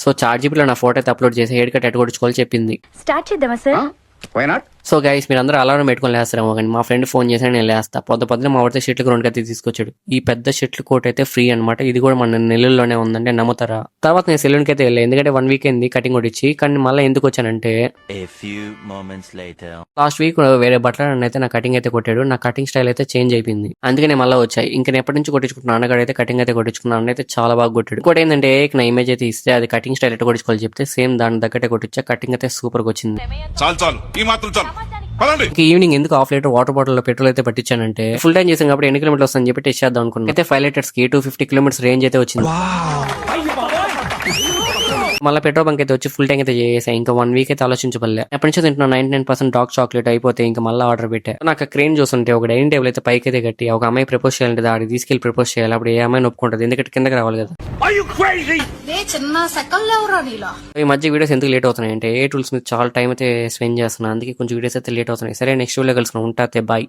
So చార్జీపీలో నా photo అయితే upload చేసి హెయిర్ కట్ కొట్టించుకోవాలి చెప్పింది. స్టార్ట్ చేద్దామా సార్? సో గైస్ మీరు అందరూ అలారం పెట్టుకొని లేస్తారేమో కానీ మా ఫ్రెండ్ ఫోన్ చేసి నేను లేస్తా. పొద్దున మా వాడితే షర్ట్లకు 2 కత్తి తీసుకొచ్చాడు. ఈ పెద్ద షర్ట్లు కోట్ అయితే ఫ్రీ అనమాట. ఇది కూడా మన నెల్లూరులోనే ఉందంటే నమ్ముతారా? తర్వాత నేను సెలూన్కి అయితే వెళ్ళాను, ఎందుకంటే 1 వీక్ అయింది కటింగ్ కొట్టించి. కానీ మళ్ళీ ఎందుకు వచ్చానంటే లాస్ట్ వీక్ వేరే బట్టలు అయితే నా కటింగ్ అయితే కొట్టాడు. నా కటింగ్ స్టైల్ అయితే చేంజ్ అయిపోయింది, అందుకే నేను మళ్ళీ వచ్చాయి. ఇంకా నేను ఎప్పటి నుంచి కొట్టించుకుంటున్నా అన్నగాడు అయితే కటింగ్ అయితే కొట్టించుకున్నాను. అన్న అయితే చాలా బాగా కొట్టాడు. ఇంకోటి ఏంటంటే నా ఇమేజ్ అయితే ఇస్తే అది కటింగ్ స్టైల్ అయితే కొట్టించుకోవాలి చెప్తే సేమ్ దాని తగ్గట్టే కొట్టించా. కటింగ్ అయితే సూపర్ గా వచ్చింది. ఈవినింగ్ ఎందుకు 1/2 లీటర్ వాటర్ బాటిల్ లో పెట్రోల్ అయితే పట్టించానంటే ఫుల్ టైం చేసాం కాబట్టి ఎన్ని కిలోమీటర్లు వస్తుందని చెప్పి టెస్ట్ చేద్దాం అనుకున్నాను. అయితే 5 లీటర్స్ కి 250 కిలోమీటర్స్ రేంజ్ అయితే వచ్చింది. మళ్ళీ పెట్రోల్ బంక్ అయితే వచ్చి ఫుల్ ట్యాంక్ అయితే చేసాయి. ఇంకా 1 వీక్ అయితే ఆలోచించబడలే. ఎప్పటి నుంచో తింటున్నా 99% డార్క్ చాక్లెట్ అయిపోతే ఇంకా మళ్ళీ ఆర్డర్ పెట్టా. నాకు క్రేన్ చూస్తుంటే ఒక డైనింగ్ టేబుల్ అయితే పైకి అయితే కట్టి ఒక అమ్మాయి ప్రపోజ్ చేయాలంటే ఆడికి తీసుకెళ్లి ప్రపోజ్ చేయాలి. అప్పుడు ఏ అమ్మాయి ఒప్పుకుంటది, ఎందుకంటే కిందకి రావాలి కదా. ఈ మధ్య వీడియోస్ ఎందుకు లేట్ అవుతున్నాయి అంటే ఏ టూల్స్ మీద చాలా టైం అయితే స్పెండ్ చేస్తున్నా, అందుకే కొంచెం వీడియోస్ అయితే లేట్ అవుతున్నాయి. సరే నెక్స్ట్ వీడియో కలుసుకున్నాం, ఉంటా, బాయ్.